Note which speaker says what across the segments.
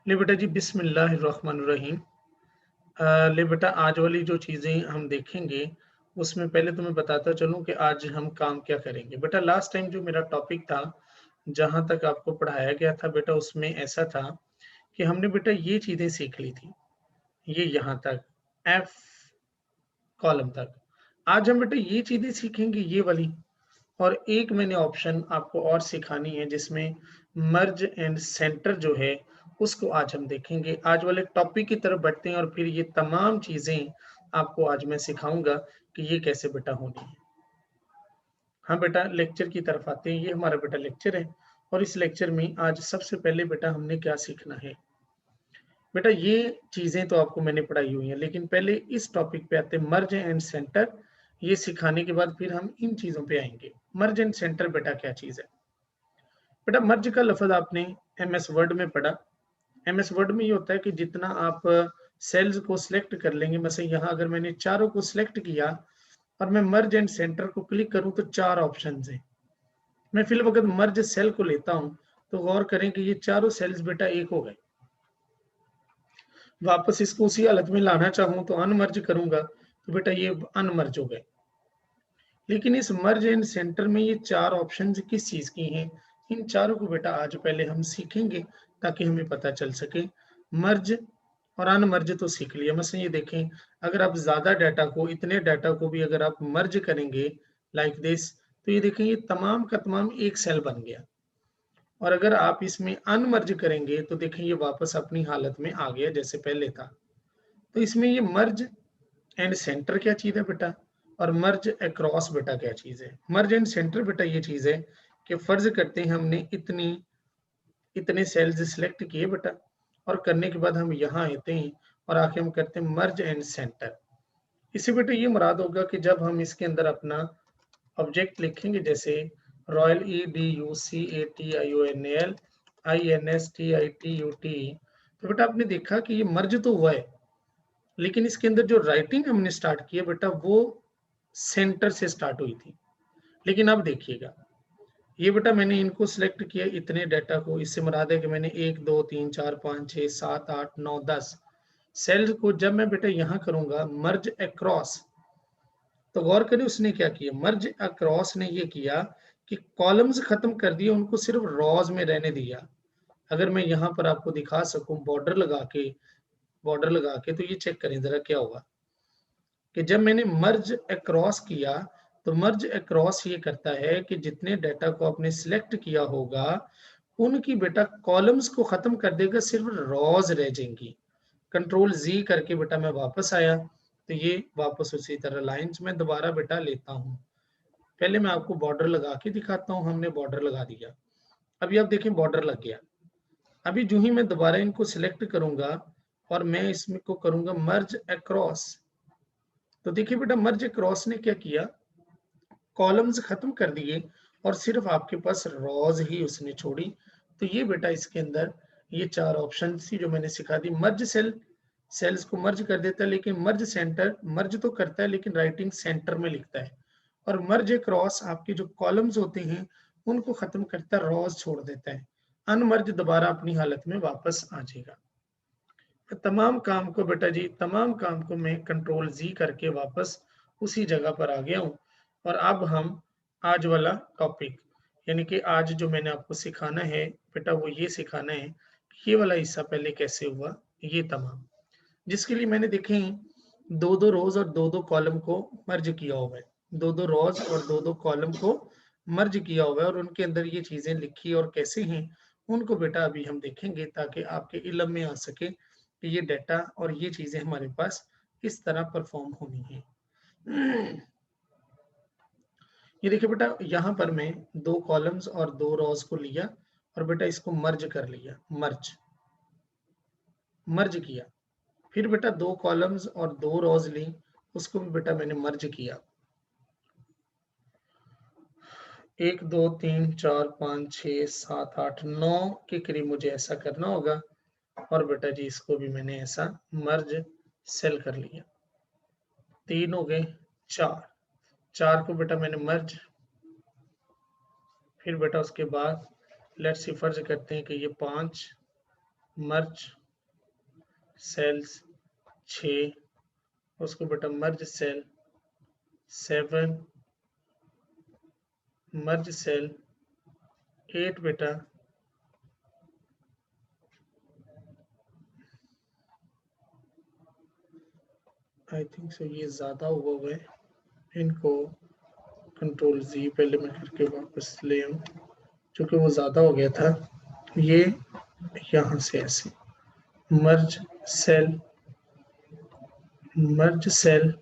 Speaker 1: ले बेटा जी बिस्मिल्लाहिर्रहमानिर्रहीम। ले बेटा आज वाली जो चीज़ें हम देखेंगे, उसमें पहले तो मैं बताता चलूँ कि आज हम काम क्या करेंगे। बेटा लास्ट टाइम जो मेरा टॉपिक था, जहाँ तक आपको पढ़ाया गया था बेटा उसमें ऐसा था कि हमने बेटा ये चीज़ें सीख ली थी, ये यहाँ तक एफ कॉलम तक। आज हम बेटा ये चीज़ें सीखेंगे ये वाली और एक मैंने ऑप्शन आपको और सिखानी है जिसमें मर्ज एंड सेंटर जो है उसको आज हम देखेंगे। आज वाले टॉपिक की तरफ बढ़ते हैं और फिर ये तमाम चीज़ें आपको आज मैं सिखाऊँगा कि ये कैसे बेटा होनी है। हाँ बेटा लेक्चर की तरफ आते हैं, ये हमारा बेटा लेक्चर है और इस लेक्चर में आज सबसे पहले बेटा हमने क्या सीखना है। बेटा ये चीज़ें तो आपको मैंने पढ़ाई हुई हैं, लेकिन पहले इस टॉपिक पे आते हैं मर्ज एंड सेंटर। ये सिखाने के बाद फिर हम इन चीज़ों पे आएँगे। मर्ज एंड सेंटर बेटा क्या चीज़ है? बेटा मर्ज का लफ़्ज़ आपने एमएस वर्ड में पढ़ा। एमएस वर्ड में ये होता है कि जितना आप सेल्स को सिलेक्ट कर लेंगे, मतलब यहाँ अगर मैंने चारों को सिलेक्ट किया और मैं मर्ज एंड सेंटर को क्लिक करूँ तो 4 ऑप्शंस हैं। मैं फ़िलवक़्त मर्ज सेल को लेता हूँ, तो गौर करें कि ये चारों सेल्स बेटा एक हो गए। वापस इसको उसी हालत में लाना चाहूँ तो अनमर्ज करूँगा, तो बेटा ये अनमर्ज हो गए। लेकिन इस मर्ज एंड सेंटर में ये 4 ऑप्शंस किस चीज़ की हैं? इन चारों को बेटा आज पहले हम सीखेंगे ताकि हमें पता चल सके। मर्ज और अनमर्ज तो सीख लिया। मसलन ये देखें, अगर आप ज़्यादा डाटा को, इतने डाटा को भी अगर आप मर्ज करेंगे लाइक दिस, तो ये देखें ये तमाम का तमाम एक सेल बन गया। और अगर आप इसमें अनमर्ज करेंगे तो देखें ये वापस अपनी हालत में आ गया जैसे पहले था। तो इसमें ये मर्ज एंड सेंटर क्या चीज़ है बेटा और मर्ज अक्रॉस बेटा क्या चीज़ है। मर्ज एंड सेंटर बेटा ये चीज़ है कि फ़र्ज़ करते हैं हमने इतने सेल्स सिलेक्ट किए बेटा और करने के बाद हम यहाँ आते हैं और आके हम करते हैं मर्ज एंड सेंटर। इससे बेटा ये मुराद होगा कि जब हम इसके अंदर अपना ऑब्जेक्ट लिखेंगे जैसे रॉयल EDUCATIONL INSTITUT, तो बेटा आपने देखा कि ये मर्ज तो हुआ है, लेकिन इसके अंदर जो राइटिंग हमने स्टार्ट की है बेटा वो सेंटर से स्टार्ट हुई थी। लेकिन अब देखिएगा, ये बेटा मैंने इनको सिलेक्ट किया इतने डाटा को, इससे मुराद है कि मैंने 1 2 3 4 5 6 7 8 9 10 सेल्स को जब मैं बेटा यहाँ करूँगा मर्ज अक्रॉस, तो गौर करें उसने क्या किया। मर्ज अक्रॉस ने ये किया कि कॉलम्स खत्म कर दिए, उनको सिर्फ रॉज में रहने दिया। अगर मैं यहाँ पर आपको दिखा सकूँ बॉर्डर लगा के तो ये चेक करें ज़रा क्या होगा कि जब मैंने मर्ज अक्रॉस किया, तो मर्ज अक्रॉस ये करता है कि जितने डाटा को आपने सिलेक्ट किया होगा, उनकी बेटा कॉलम्स को खत्म कर देगा, सिर्फ रॉज रह जाएंगी। कंट्रोल जी करके बेटा मैं वापस आया, तो ये वापस उसी तरह लाइंस में दोबारा बेटा लेता हूँ। पहले मैं आपको बॉर्डर लगा के दिखाता हूँ, हमने बॉर्डर लगा दिया। अभी आप देखें बॉर्डर लग गया। अभी जो ही मैं दोबारा इनको सिलेक्ट करूंगा और मैं इसमें को करूंगा मर्ज अक्रॉस, तो देखिए बेटा मर्ज अक्रॉस ने क्या किया, कॉलम्स खत्म कर दिए और सिर्फ आपके पास रॉज ही उसने छोड़ी। तो ये बेटा इसके अंदर ये 4 ऑप्शन थी जो मैंने सिखा दी। मर्ज सेल्स को मर्ज कर देता है, लेकिन मर्ज सेंटर मर्ज तो करता है लेकिन राइटिंग सेंटर में लिखता है। और मर्ज क्रॉस आपके जो कॉलम्स होते हैं उनको खत्म करता है, रॉज छोड़ देता है। अनमर्ज दोबारा अपनी हालत में वापस आ जाएगा। तमाम काम को बेटा जी, तमाम काम को मैं कंट्रोल जी करके वापस उसी जगह पर आ गया हूँ। और अब हम आज वाला टॉपिक, यानी कि आज जो मैंने आपको सिखाना है बेटा वो ये सिखाना है कि ये वाला हिस्सा पहले कैसे हुआ, ये तमाम जिसके लिए मैंने देखे 2-2 रोज और 2-2 कॉलम को मर्ज किया हुआ है। 2-2 रोज और 2-2 कॉलम को मर्ज किया हुआ है और उनके अंदर ये चीजें लिखी और कैसे हैं उनको बेटा अभी हम देखेंगे ताकि आपके इल्म में आ सके कि ये डाटा और ये चीजें हमारे पास किस तरह परफॉर्म होनी है। ये देखिए बेटा यहाँ पर मैं 2 कॉलम्स और 2 रोज को लिया और बेटा इसको मर्ज कर लिया, मर्ज किया। फिर बेटा 2 कॉलम्स और 2 रोज ली, उसको भी बेटा मैंने मर्ज किया। 1 2 3 4 5 6 7 8 9 के करीब मुझे ऐसा करना होगा और बेटा जी इसको भी मैंने ऐसा मर्ज सेल कर लिया। 3 हो गए, 4 को बेटा मैंने मर्ज। फिर बेटा उसके बाद लेट्स सी फर्ज करते हैं कि ये 5 मर्ज सेल्स 6, उसको बेटा मर्ज सेल 7, मर्ज सेल 8 बेटा, आई थिंक सो ये ज्यादा हुआ हुआ है, इनको कंट्रोल Z पहले मैं करके वापस ले आऊं, क्योंकि वो ज्यादा हो गया था। ये यहां से ऐसे merge cell, merge cell,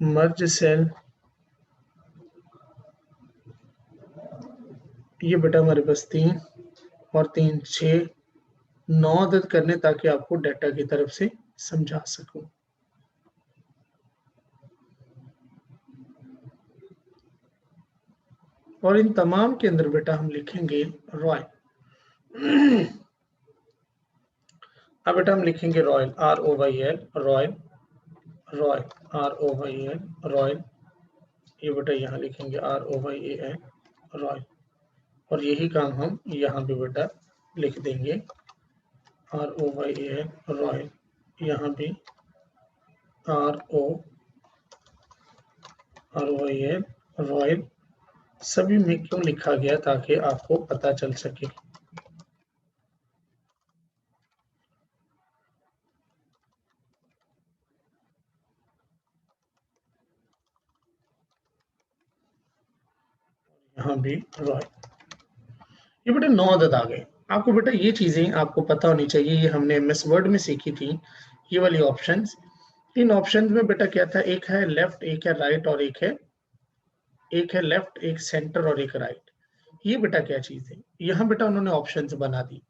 Speaker 1: merge cell, ये बेटा हमारे पास 3 और 3 6 9 अदद करने, ताकि आपको डाटा की तरफ से समझा सकूं। और इन तमाम के अंदर बेटा हम लिखेंगे रॉयल। अब बेटा हम लिखेंगे royal, ROYL, royal, royal ROYL, royal. ये बेटा यहाँ लिखेंगे ROYAL, रॉयल। और यही काम हम यहाँ पे बेटा लिख देंगे ROYAL, रॉयल। यहाँ भी ROYL, रॉयल। सभी में क्यों लिखा गया, ताकि आपको पता चल सके। यहाँ भी रॉयल। ये बेटा 9 अदद आ गए। आपको बेटा ये चीजें आपको पता होनी चाहिए, ये हमने MS वर्ड में सीखी थी, ये वाली ऑप्शंस। इन ऑप्शंस में बेटा क्या था, एक है लेफ्ट, एक है राइट, और एक है लेफ्ट, एक सेंटर और एक राइट। ये बेटा क्या चीज है, यहाँ बेटा उन्होंने ऑप्शंस बना दी।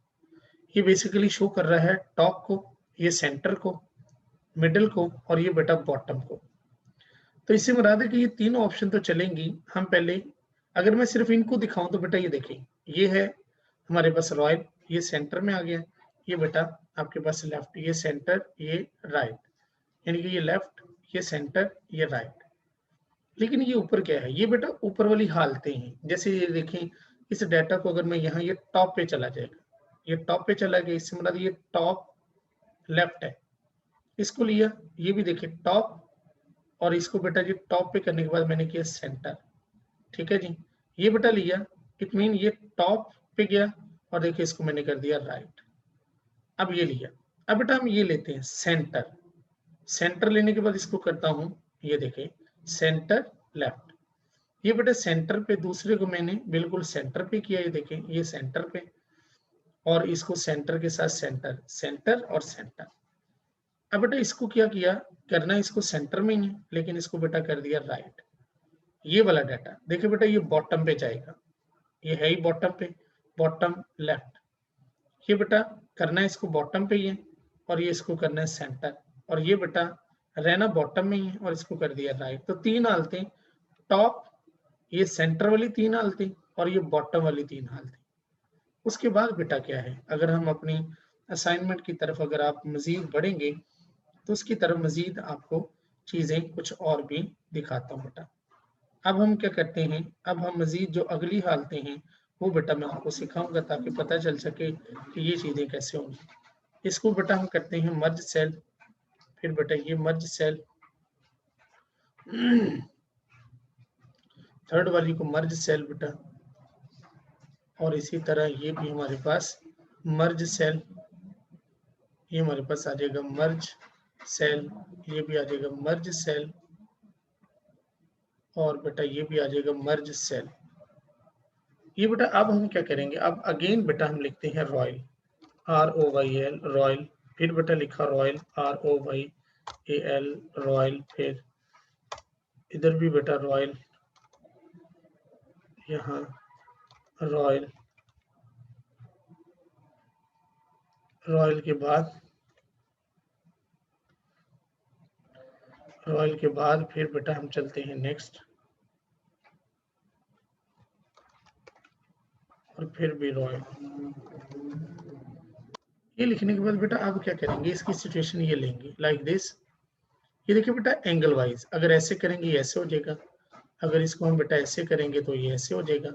Speaker 1: ये बेसिकली शो कर रहा है टॉप को, ये सेंटर को, मिडिल को, और ये बेटा बॉटम को। तो इससे मुराद है कि ये तीनों ऑप्शन तो चलेंगी। हम पहले अगर मैं सिर्फ इनको दिखाऊं तो बेटा ये देखें, ये है हमारे पास रॉयल, ये सेंटर में आ गया, ये बेटा आपके पास लेफ्ट, ये सेंटर, ये राइट, यानी कि ये लेफ्ट, ये सेंटर, ये राइट। लेकिन ये ऊपर क्या है, ये बेटा ऊपर वाली हालतें हैं। जैसे ये देखें, इस डाटा को अगर मैं यहाँ, ये टॉप पे चला जाएगा, ये टॉप पे चला गया, इससे मतलब ये टॉप लेफ्ट है, इसको लिया, ये भी देखिए टॉप, और इसको बेटा जी टॉप पे करने के बाद मैंने किया सेंटर, ठीक है जी, ये बेटा लिया, इट मीन ये टॉप पे गया, और देखिए इसको मैंने कर दिया राइट। अब ये लिया, अब बेटा हम ये लेते हैं सेंटर, सेंटर लेने के बाद इसको करता हूं, ये देखें सेंटर लेफ्ट, ये बेटा सेंटर पे, दूसरे को मैंने बिल्कुल सेंटर पे किया, ये देखें ये सेंटर पे, और इसको सेंटर के साथ सेंटर, सेंटर और सेंटर। अब बेटा इसको क्या किया, करना इसको सेंटर में ही है, लेकिन इसको बेटा कर दिया राइट। ये वाला डाटा देखिए बेटा, ये बॉटम पे जाएगा, ये है ही बॉटम पे, बॉटम लेफ्ट, ये बेटा करना है इसको बॉटम पे ही है, और ये इसको करना है सेंटर, और ये बेटा रहना बॉटम में ही है, और इसको कर दिया राइट। तो 3 हालतें, टॉप, ये सेंटर वाली 3 हालतें, और ये बॉटम वाली 3 हालतें। उसके बाद बेटा क्या है, अगर हम अपनी असाइनमेंट की तरफ अगर आप मजीद बढ़ेंगे, तो उसकी तरफ मजीद आपको चीजें कुछ और भी दिखाता हूँ बेटा। अब हम क्या करते हैं, अब हम मजीद जो अगली हालतें हैं वो बेटा मैं आपको सिखाऊंगा, ताकि पता चल सके कि ये चीजें कैसे होंगी। इसको बेटा हम करते हैं मर्ज सेल, फिर बेटा ये मर्ज सेल, थर्ड वाली को मर्ज सेल बेटा, और इसी तरह ये भी हमारे पास मर्ज सेल, ये हमारे पास आ जाएगा मर्ज सेल, ये भी आ जाएगा मर्ज सेल, और बेटा ये भी आ जाएगा मर्ज सेल। ये बेटा अब हम क्या करेंगे, अब अगेन बेटा हम लिखते हैं रॉयल, ROYL, रॉयल, फिर बेटा लिखा रॉयल, ROYAL, रॉयल, फिर इधर भी बेटा रॉयल, यहाँ रॉयल, रॉयल के बाद, रॉयल के बाद फिर बेटा हम चलते हैं नेक्स्ट, और फिर भी रॉयल। ये लिखने के बाद बेटा अब क्या करेंगे, इसकी सिचुएशन ये लेंगे लाइक दिस। ये देखिए बेटा एंगल वाइज, अगर ऐसे करेंगे ऐसे हो जाएगा, अगर इसको हम बेटा ऐसे करेंगे तो ये ऐसे हो जाएगा।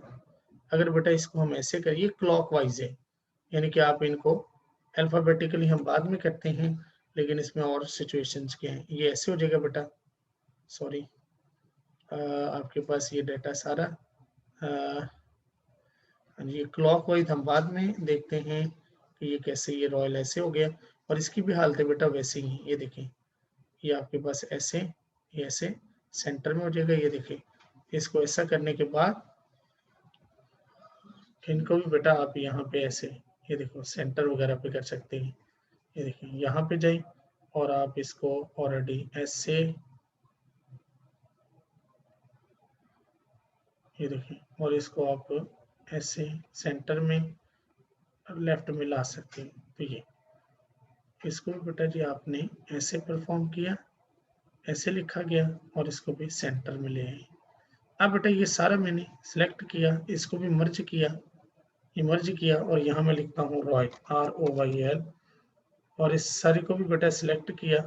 Speaker 1: अगर बेटा इसको हम ऐसे करिए, क्लॉकवाइज है, यानी कि आप इनको अल्फाबेटिकली हम बाद में करते हैं, लेकिन इसमें और सिचुएशंस क्या हैं। ये ऐसे हो जाएगा बेटा, सॉरी, आपके पास ये डाटा सारा, ये क्लॉकवाइज हम बाद में देखते हैं कि ये कैसे, ये रॉयल ऐसे हो गया, और इसकी भी हालत है बेटा वैसे ही। ये देखें, ये आपके पास ऐसे, ये ऐसे सेंटर में हो जाएगा। ये देखिए, इसको ऐसा करने के बाद इनको भी बेटा आप यहाँ पे ऐसे, ये देखो सेंटर वगैरह पे कर सकते हैं। ये देखिए, यहाँ पे जाए और आप इसको ऑलरेडी ऐसे, ये देखिए, और इसको आप ऐसे सेंटर में लेफ्ट में ला सकते हैं। तो ये इसको भी बेटा जी आपने ऐसे परफॉर्म किया, ऐसे लिखा गया, और इसको भी सेंटर में ले आए। अब बेटा ये सारा मैंने सिलेक्ट किया, इसको भी मर्ज किया, ये मर्ज किया, और यहाँ मैं लिखता हूँ रॉयल, ROYL, और इस सारी को भी बेटा सिलेक्ट किया,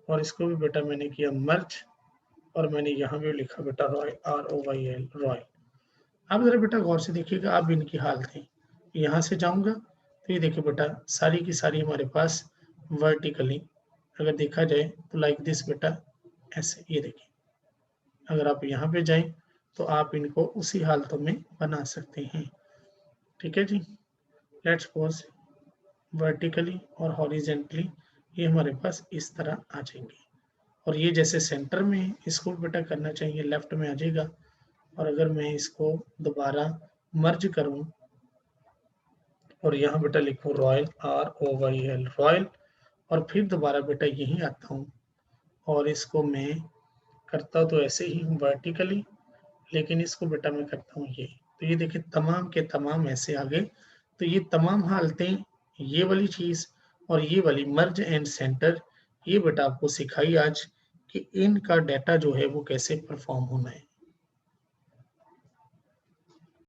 Speaker 1: और इसको भी बेटा मैंने किया मर्ज, और मैंने यहाँ भी लिखा बेटा रॉयल, ROYL, रॉयल। अब जरा बेटा गौर से देखिएगा, अब इनकी हालत है। यहाँ से जाऊंगा तो ये देखिए बेटा, सारी की सारी हमारे पास वर्टिकली अगर देखा जाए तो लाइक दिस बेटा, ऐसे। ये देखिए, अगर आप यहाँ पे जाएं तो आप इनको उसी हालतों में बना सकते हैं। ठीक है जी, लेट्स सपोज वर्टिकली और हॉरिजेंटली ये हमारे पास इस तरह आ जाएंगे, और ये जैसे सेंटर में है, इसको बेटा करना चाहिए लेफ्ट में आ जाएगा। और अगर मैं इसको दोबारा मर्ज करूं और यहाँ बेटा लिखूं रॉयल, ROYL, रॉयल, और फिर दोबारा बेटा यहीं आता हूँ, और इसको मैं करता तो ऐसे ही हूँ वर्टिकली, लेकिन इसको बेटा मैं करता हूँ ये। तो ये देखिए, तमाम के तमाम ऐसे आ गए। तो ये तमाम हालतें, ये वाली चीज़ और ये वाली मर्ज एंड सेंटर, ये बेटा आपको सिखाई आज कि इनका डाटा जो है वो कैसे परफॉर्म होना है।